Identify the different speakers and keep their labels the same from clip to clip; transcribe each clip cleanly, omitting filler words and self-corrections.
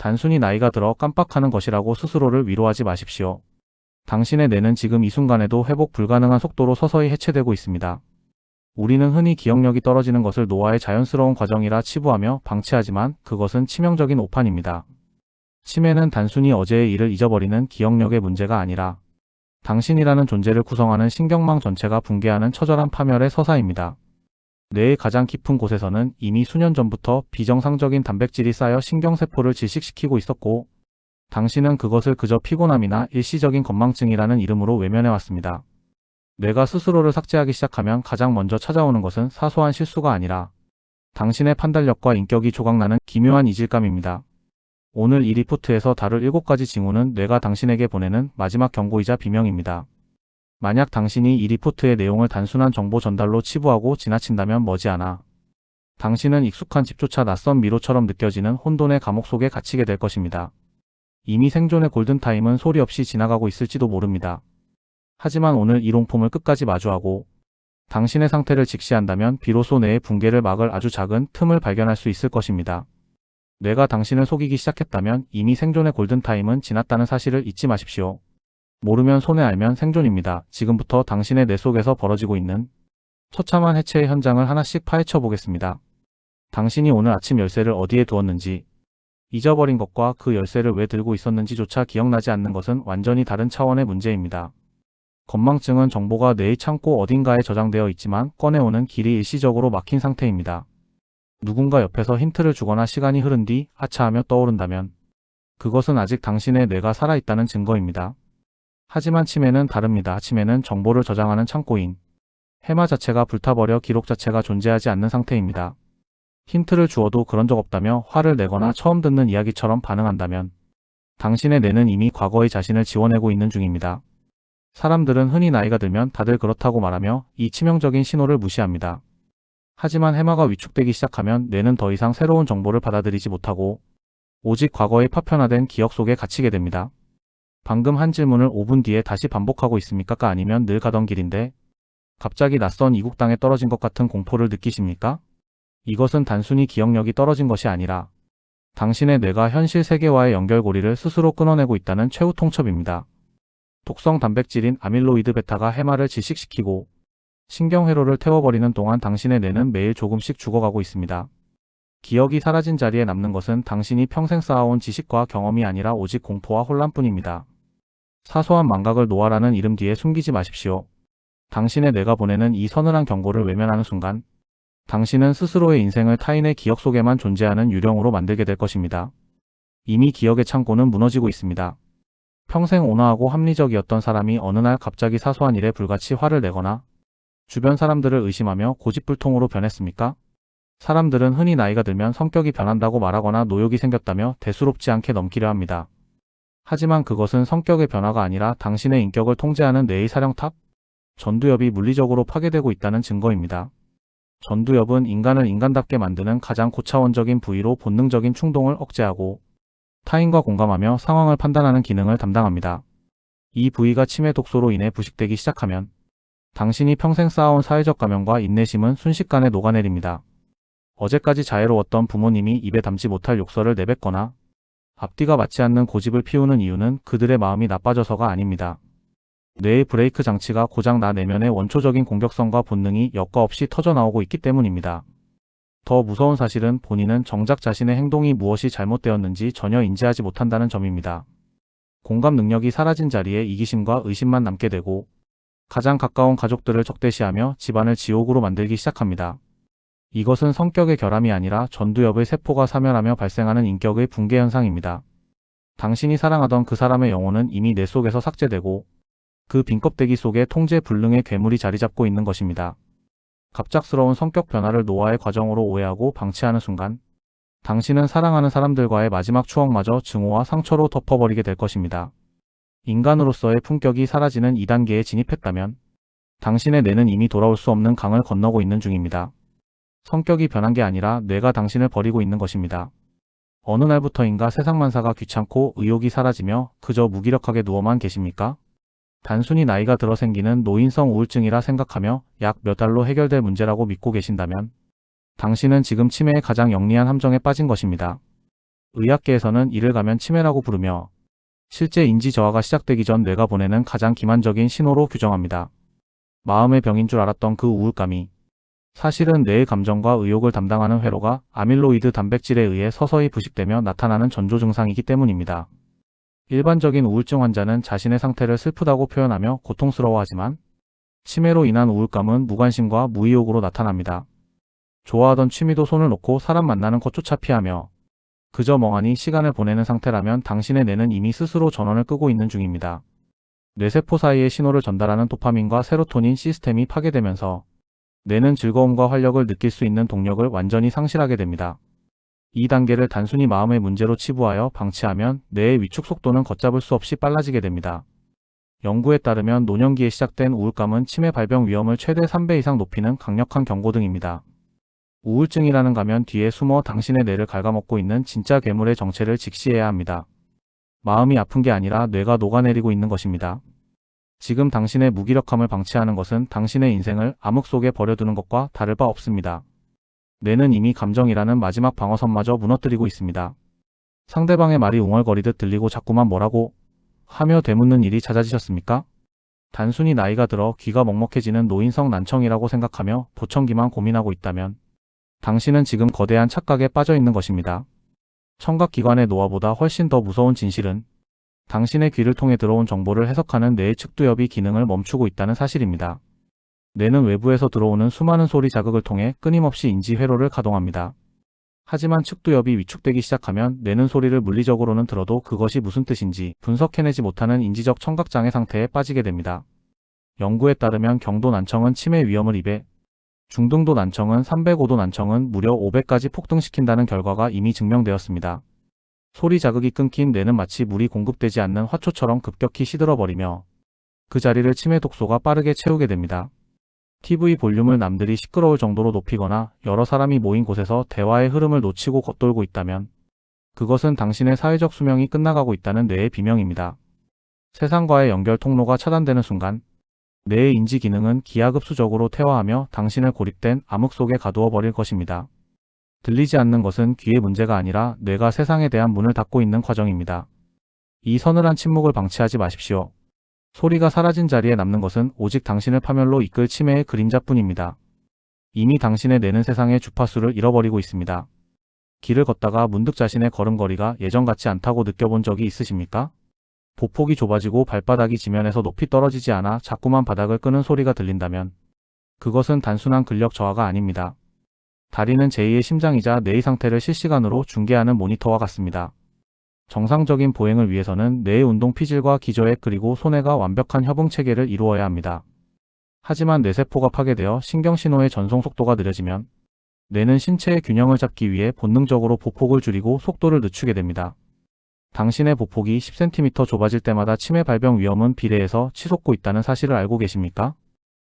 Speaker 1: 단순히 나이가 들어 깜빡하는 것이라고 스스로를 위로하지 마십시오. 당신의 뇌는 지금 이 순간에도 회복 불가능한 속도로 서서히 해체되고 있습니다. 우리는 흔히 기억력이 떨어지는 것을 노화의 자연스러운 과정이라 치부하며 방치하지만 그것은 치명적인 오판입니다. 치매는 단순히 어제의 일을 잊어버리는 기억력의 문제가 아니라 당신이라는 존재를 구성하는 신경망 전체가 붕괴하는 처절한 파멸의 서사입니다. 뇌의 가장 깊은 곳에서는 이미 수년 전부터 비정상적인 단백질이 쌓여 신경세포를 질식시키고 있었고, 당신은 그것을 그저 피곤함이나 일시적인 건망증이라는 이름으로 외면해왔습니다. 뇌가 스스로를 삭제하기 시작하면 가장 먼저 찾아오는 것은 사소한 실수가 아니라 당신의 판단력과 인격이 조각나는 기묘한 이질감입니다. 오늘 이 리포트에서 다룰 7가지 징후는 뇌가 당신에게 보내는 마지막 경고이자 비명입니다. 만약 당신이 이 리포트의 내용을 단순한 정보 전달로 치부하고 지나친다면 머지않아 당신은 익숙한 집조차 낯선 미로처럼 느껴지는 혼돈의 감옥 속에 갇히게 될 것입니다. 이미 생존의 골든타임은 소리 없이 지나가고 있을지도 모릅니다. 하지만 오늘 이 롱폼을 끝까지 마주하고 당신의 상태를 직시한다면 비로소 뇌의 붕괴를 막을 아주 작은 틈을 발견할 수 있을 것입니다. 뇌가 당신을 속이기 시작했다면 이미 생존의 골든타임은 지났다는 사실을 잊지 마십시오. 모르면 손해 알면 생존입니다. 지금부터 당신의 뇌 속에서 벌어지고 있는 처참한 해체의 현장을 하나씩 파헤쳐 보겠습니다. 당신이 오늘 아침 열쇠를 어디에 두었는지, 잊어버린 것과 그 열쇠를 왜 들고 있었는지조차 기억나지 않는 것은 완전히 다른 차원의 문제입니다. 건망증은 정보가 뇌의 창고 어딘가에 저장되어 있지만 꺼내오는 길이 일시적으로 막힌 상태입니다. 누군가 옆에서 힌트를 주거나 시간이 흐른 뒤 아차하며 떠오른다면 그것은 아직 당신의 뇌가 살아있다는 증거입니다. 하지만 치매는 다릅니다. 치매는 정보를 저장하는 창고인 해마 자체가 불타버려 기록 자체가 존재하지 않는 상태입니다. 힌트를 주어도 그런 적 없다며 화를 내거나 처음 듣는 이야기처럼 반응한다면 당신의 뇌는 이미 과거의 자신을 지워내고 있는 중입니다. 사람들은 흔히 나이가 들면 다들 그렇다고 말하며 이 치명적인 신호를 무시합니다. 하지만 해마가 위축되기 시작하면 뇌는 더 이상 새로운 정보를 받아들이지 못하고 오직 과거의 파편화된 기억 속에 갇히게 됩니다. 방금 한 질문을 5분 뒤에 다시 반복하고 있습니까? 아니면 늘 가던 길인데 갑자기 낯선 이국 땅에 떨어진 것 같은 공포를 느끼십니까? 이것은 단순히 기억력이 떨어진 것이 아니라 당신의 뇌가 현실 세계와의 연결고리를 스스로 끊어내고 있다는 최후 통첩입니다. 독성 단백질인 아밀로이드 베타가 해마를 질식시키고 신경회로를 태워버리는 동안 당신의 뇌는 매일 조금씩 죽어가고 있습니다. 기억이 사라진 자리에 남는 것은 당신이 평생 쌓아온 지식과 경험이 아니라 오직 공포와 혼란뿐입니다. 사소한 망각을 노화라는 이름 뒤에 숨기지 마십시오. 당신의 뇌가 보내는 이 서늘한 경고를 외면하는 순간 당신은 스스로의 인생을 타인의 기억 속에만 존재하는 유령으로 만들게 될 것입니다. 이미 기억의 창고는 무너지고 있습니다. 평생 온화하고 합리적이었던 사람이 어느 날 갑자기 사소한 일에 불같이 화를 내거나 주변 사람들을 의심하며 고집불통으로 변했습니까? 사람들은 흔히 나이가 들면 성격이 변한다고 말하거나 노욕이 생겼다며 대수롭지 않게 넘기려 합니다. 하지만 그것은 성격의 변화가 아니라 당신의 인격을 통제하는 뇌의 사령탑, 전두엽이 물리적으로 파괴되고 있다는 증거입니다. 전두엽은 인간을 인간답게 만드는 가장 고차원적인 부위로 본능적인 충동을 억제하고 타인과 공감하며 상황을 판단하는 기능을 담당합니다. 이 부위가 치매 독소로 인해 부식되기 시작하면 당신이 평생 쌓아온 사회적 가면과 인내심은 순식간에 녹아내립니다. 어제까지 자애로웠던 부모님이 입에 담지 못할 욕설을 내뱉거나 앞뒤가 맞지 않는 고집을 피우는 이유는 그들의 마음이 나빠져서가 아닙니다. 뇌의 브레이크 장치가 고장 나 내면의 원초적인 공격성과 본능이 여과 없이 터져나오고 있기 때문입니다. 더 무서운 사실은 본인은 정작 자신의 행동이 무엇이 잘못되었는지 전혀 인지하지 못한다는 점입니다. 공감 능력이 사라진 자리에 이기심과 의심만 남게 되고 가장 가까운 가족들을 적대시하며 집안을 지옥으로 만들기 시작합니다. 이것은 성격의 결함이 아니라 전두엽의 세포가 사멸하며 발생하는 인격의 붕괴 현상입니다. 당신이 사랑하던 그 사람의 영혼은 이미 뇌 속에서 삭제되고 그 빈 껍데기 속에 통제 불능의 괴물이 자리 잡고 있는 것입니다. 갑작스러운 성격 변화를 노화의 과정으로 오해하고 방치하는 순간 당신은 사랑하는 사람들과의 마지막 추억마저 증오와 상처로 덮어버리게 될 것입니다. 인간으로서의 품격이 사라지는 2단계에 진입했다면 당신의 뇌는 이미 돌아올 수 없는 강을 건너고 있는 중입니다. 성격이 변한 게 아니라 뇌가 당신을 버리고 있는 것입니다. 어느 날부터인가 세상만사가 귀찮고 의욕이 사라지며 그저 무기력하게 누워만 계십니까? 단순히 나이가 들어 생기는 노인성 우울증이라 생각하며 약 몇 달로 해결될 문제라고 믿고 계신다면 당신은 지금 치매의 가장 영리한 함정에 빠진 것입니다. 의학계에서는 이를 가면 치매라고 부르며 실제 인지 저하가 시작되기 전 뇌가 보내는 가장 기만적인 신호로 규정합니다. 마음의 병인 줄 알았던 그 우울감이 사실은 뇌의 감정과 의욕을 담당하는 회로가 아밀로이드 단백질에 의해 서서히 부식되며 나타나는 전조 증상이기 때문입니다. 일반적인 우울증 환자는 자신의 상태를 슬프다고 표현하며 고통스러워하지만 치매로 인한 우울감은 무관심과 무의욕으로 나타납니다. 좋아하던 취미도 손을 놓고 사람 만나는 것조차 피하며 그저 멍하니 시간을 보내는 상태라면 당신의 뇌는 이미 스스로 전원을 끄고 있는 중입니다. 뇌세포 사이에 신호를 전달하는 도파민과 세로토닌 시스템이 파괴되면서 뇌는 즐거움과 활력을 느낄 수 있는 동력을 완전히 상실하게 됩니다. 이 단계를 단순히 마음의 문제로 치부하여 방치하면 뇌의 위축 속도는 걷잡을 수 없이 빨라지게 됩니다. 연구에 따르면 노년기에 시작된 우울감은 치매 발병 위험을 최대 3배 이상 높이는 강력한 경고등입니다. 우울증이라는 가면 뒤에 숨어 당신의 뇌를 갉아먹고 있는 진짜 괴물의 정체를 직시해야 합니다. 마음이 아픈 게 아니라 뇌가 녹아내리고 있는 것입니다. 지금 당신의 무기력함을 방치하는 것은 당신의 인생을 암흑 속에 버려두는 것과 다를 바 없습니다. 뇌는 이미 감정이라는 마지막 방어선마저 무너뜨리고 있습니다. 상대방의 말이 웅얼거리듯 들리고 자꾸만 뭐라고 하며 되묻는 일이 잦아지셨습니까? 단순히 나이가 들어 귀가 먹먹해지는 노인성 난청이라고 생각하며 보청기만 고민하고 있다면 당신은 지금 거대한 착각에 빠져 있는 것입니다. 청각기관의 노화보다 훨씬 더 무서운 진실은 당신의 귀를 통해 들어온 정보를 해석하는 뇌의 측두엽이 기능을 멈추고 있다는 사실입니다. 뇌는 외부에서 들어오는 수많은 소리 자극을 통해 끊임없이 인지 회로를 가동합니다. 하지만 측두엽이 위축되기 시작하면 뇌는 소리를 물리적으로는 들어도 그것이 무슨 뜻인지 분석해내지 못하는 인지적 청각장애 상태에 빠지게 됩니다. 연구에 따르면 경도 난청은 치매 위험을 2배, 중등도 난청은 305도 난청은 무려 5배까지 폭등시킨다는 결과가 이미 증명되었습니다. 소리 자극이 끊긴 뇌는 마치 물이 공급되지 않는 화초처럼 급격히 시들어버리며 그 자리를 치매 독소가 빠르게 채우게 됩니다. TV 볼륨을 남들이 시끄러울 정도로 높이거나 여러 사람이 모인 곳에서 대화의 흐름을 놓치고 겉돌고 있다면 그것은 당신의 사회적 수명이 끝나가고 있다는 뇌의 비명입니다. 세상과의 연결 통로가 차단되는 순간 뇌의 인지 기능은 기하급수적으로 퇴화하며 당신을 고립된 암흑 속에 가두어 버릴 것입니다. 들리지 않는 것은 귀의 문제가 아니라 뇌가 세상에 대한 문을 닫고 있는 과정입니다. 이 서늘한 침묵을 방치하지 마십시오. 소리가 사라진 자리에 남는 것은 오직 당신을 파멸로 이끌 치매의 그림자뿐입니다. 이미 당신의 뇌는 세상의 주파수를 잃어버리고 있습니다. 길을 걷다가 문득 자신의 걸음걸이가 예전 같지 않다고 느껴본 적이 있으십니까? 보폭이 좁아지고 발바닥이 지면에서 높이 떨어지지 않아 자꾸만 바닥을 끄는 소리가 들린다면 그것은 단순한 근력 저하가 아닙니다. 다리는 제2의 심장이자 뇌의 상태를 실시간으로 중계하는 모니터와 같습니다. 정상적인 보행을 위해서는 뇌의 운동 피질과 기저액 그리고 소뇌가 완벽한 협응 체계를 이루어야 합니다. 하지만 뇌세포가 파괴되어 신경신호의 전송 속도가 느려지면 뇌는 신체의 균형을 잡기 위해 본능적으로 보폭을 줄이고 속도를 늦추게 됩니다. 당신의 보폭이 10cm 좁아질 때마다 치매 발병 위험은 비례해서 치솟고 있다는 사실을 알고 계십니까?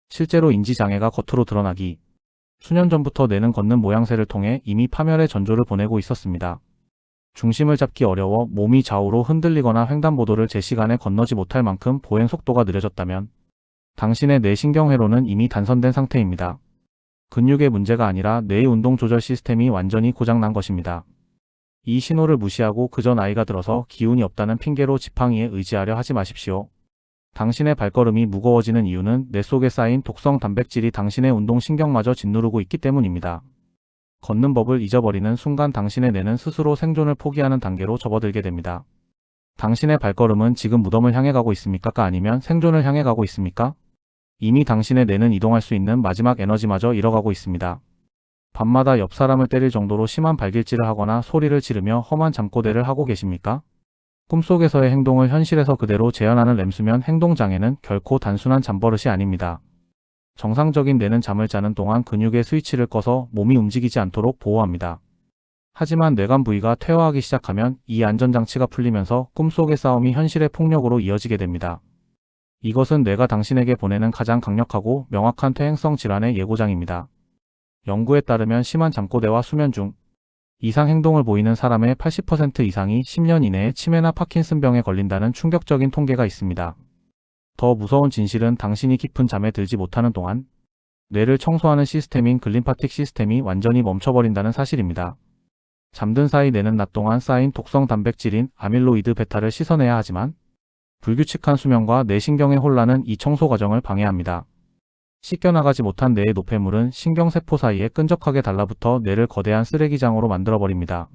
Speaker 1: 실제로 인지장애가 겉으로 드러나기 수년 전부터 뇌는 걷는 모양새를 통해 이미 파멸의 전조를 보내고 있었습니다. 중심을 잡기 어려워 몸이 좌우로 흔들리거나 횡단보도를 제 시간에 건너지 못할 만큼 보행 속도가 느려졌다면 당신의 뇌 신경회로는 이미 단선된 상태입니다. 근육의 문제가 아니라 뇌의 운동 조절 시스템이 완전히 고장난 것입니다. 이 신호를 무시하고 그저 나이가 들어서 기운이 없다는 핑계로 지팡이에 의지하려 하지 마십시오. 당신의 발걸음이 무거워지는 이유는 뇌 속에 쌓인 독성 단백질이 당신의 운동신경마저 짓누르고 있기 때문입니다. 걷는 법을 잊어버리는 순간 당신의 뇌는 스스로 생존을 포기하는 단계로 접어들게 됩니다. 당신의 발걸음은 지금 무덤을 향해 가고 있습니까? 아니면 생존을 향해 가고 있습니까? 이미 당신의 뇌는 이동할 수 있는 마지막 에너지마저 잃어가고 있습니다. 밤마다 옆 사람을 때릴 정도로 심한 발길질을 하거나 소리를 지르며 험한 잠꼬대를 하고 계십니까? 꿈속에서의 행동을 현실에서 그대로 재현하는 램수면 행동장애는 결코 단순한 잠버릇이 아닙니다. 정상적인 뇌는 잠을 자는 동안 근육의 스위치를 꺼서 몸이 움직이지 않도록 보호합니다. 하지만 뇌관 부위가 퇴화하기 시작하면 이 안전장치가 풀리면서 꿈속의 싸움이 현실의 폭력으로 이어지게 됩니다. 이것은 뇌가 당신에게 보내는 가장 강력하고 명확한 퇴행성 질환의 예고장입니다. 연구에 따르면 심한 잠꼬대와 수면 중 이상 행동을 보이는 사람의 80% 이상이 10년 이내에 치매나 파킨슨병에 걸린다는 충격적인 통계가 있습니다. 더 무서운 진실은 당신이 깊은 잠에 들지 못하는 동안 뇌를 청소하는 시스템인 글림파틱 시스템이 완전히 멈춰버린다는 사실입니다. 잠든 사이 뇌는 낮 동안 쌓인 독성 단백질인 아밀로이드 베타를 씻어내야 하지만 불규칙한 수면과 뇌신경의 혼란은 이 청소 과정을 방해합니다. 씻겨나가지 못한 뇌의 노폐물은 신경세포 사이에 끈적하게 달라붙어 뇌를 거대한 쓰레기장으로 만들어버립니다.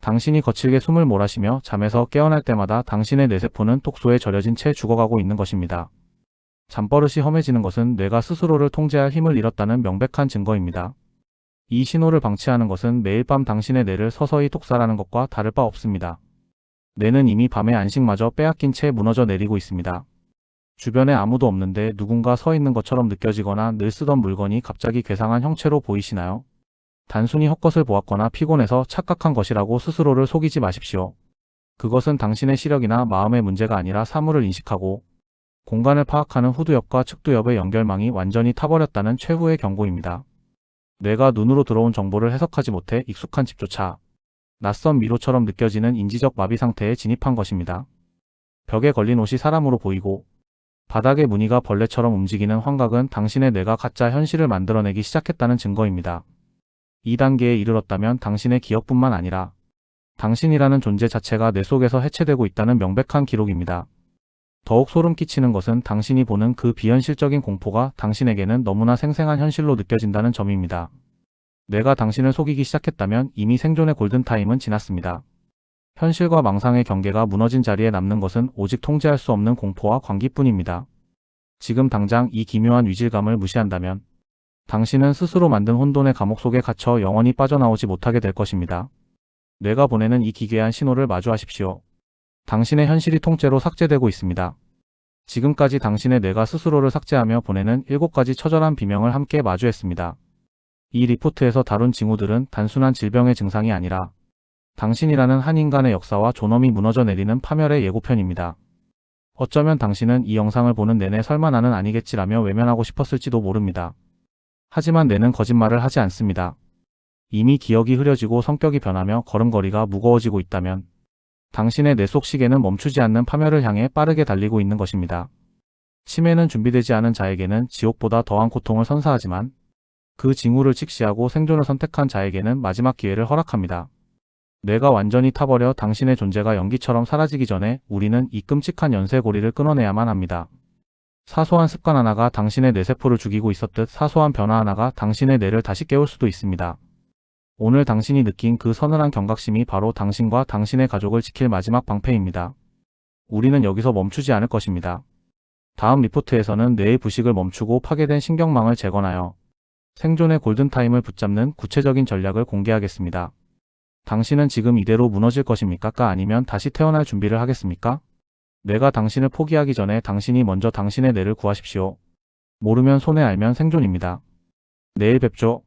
Speaker 1: 당신이 거칠게 숨을 몰아쉬며 잠에서 깨어날 때마다 당신의 뇌세포는 독소에 절여진 채 죽어가고 있는 것입니다. 잠버릇이 험해지는 것은 뇌가 스스로를 통제할 힘을 잃었다는 명백한 증거입니다. 이 신호를 방치하는 것은 매일 밤 당신의 뇌를 서서히 독살하는 것과 다를 바 없습니다. 뇌는 이미 밤의 안식마저 빼앗긴 채 무너져 내리고 있습니다. 주변에 아무도 없는데 누군가 서 있는 것처럼 느껴지거나 늘 쓰던 물건이 갑자기 괴상한 형체로 보이시나요? 단순히 헛것을 보았거나 피곤해서 착각한 것이라고 스스로를 속이지 마십시오. 그것은 당신의 시력이나 마음의 문제가 아니라 사물을 인식하고 공간을 파악하는 후두엽과 측두엽의 연결망이 완전히 타버렸다는 최후의 경고입니다. 뇌가 눈으로 들어온 정보를 해석하지 못해 익숙한 집조차 낯선 미로처럼 느껴지는 인지적 마비 상태에 진입한 것입니다. 벽에 걸린 옷이 사람으로 보이고 바닥의 무늬가 벌레처럼 움직이는 환각은 당신의 뇌가 가짜 현실을 만들어내기 시작했다는 증거입니다. 이 단계에 이르렀다면 당신의 기억뿐만 아니라 당신이라는 존재 자체가 뇌 속에서 해체되고 있다는 명백한 기록입니다. 더욱 소름 끼치는 것은 당신이 보는 그 비현실적인 공포가 당신에게는 너무나 생생한 현실로 느껴진다는 점입니다. 뇌가 당신을 속이기 시작했다면 이미 생존의 골든타임은 지났습니다. 현실과 망상의 경계가 무너진 자리에 남는 것은 오직 통제할 수 없는 공포와 광기뿐입니다. 지금 당장 이 기묘한 위질감을 무시한다면 당신은 스스로 만든 혼돈의 감옥 속에 갇혀 영원히 빠져나오지 못하게 될 것입니다. 뇌가 보내는 이 기괴한 신호를 마주하십시오. 당신의 현실이 통째로 삭제되고 있습니다. 지금까지 당신의 뇌가 스스로를 삭제하며 보내는 7가지 처절한 비명을 함께 마주했습니다. 이 리포트에서 다룬 징후들은 단순한 질병의 증상이 아니라 당신이라는 한 인간의 역사와 존엄이 무너져 내리는 파멸의 예고편입니다. 어쩌면 당신은 이 영상을 보는 내내 설마 나는 아니겠지라며 외면하고 싶었을지도 모릅니다. 하지만 뇌는 거짓말을 하지 않습니다. 이미 기억이 흐려지고 성격이 변하며 걸음걸이가 무거워지고 있다면 당신의 뇌 속 시계는 멈추지 않는 파멸을 향해 빠르게 달리고 있는 것입니다. 치매는 준비되지 않은 자에게는 지옥보다 더한 고통을 선사하지만 그 징후를 직시하고 생존을 선택한 자에게는 마지막 기회를 허락합니다. 뇌가 완전히 타버려 당신의 존재가 연기처럼 사라지기 전에 우리는 이 끔찍한 연쇄고리를 끊어내야만 합니다. 사소한 습관 하나가 당신의 뇌세포를 죽이고 있었듯 사소한 변화 하나가 당신의 뇌를 다시 깨울 수도 있습니다. 오늘 당신이 느낀 그 서늘한 경각심이 바로 당신과 당신의 가족을 지킬 마지막 방패입니다. 우리는 여기서 멈추지 않을 것입니다. 다음 리포트에서는 뇌의 부식을 멈추고 파괴된 신경망을 재건하여 생존의 골든타임을 붙잡는 구체적인 전략을 공개하겠습니다. 당신은 지금 이대로 무너질 것입니까? 아니면 다시 태어날 준비를 하겠습니까? 뇌가 당신을 포기하기 전에 당신이 먼저 당신의 뇌를 구하십시오. 모르면 손해 알면 생존입니다. 내일 뵙죠.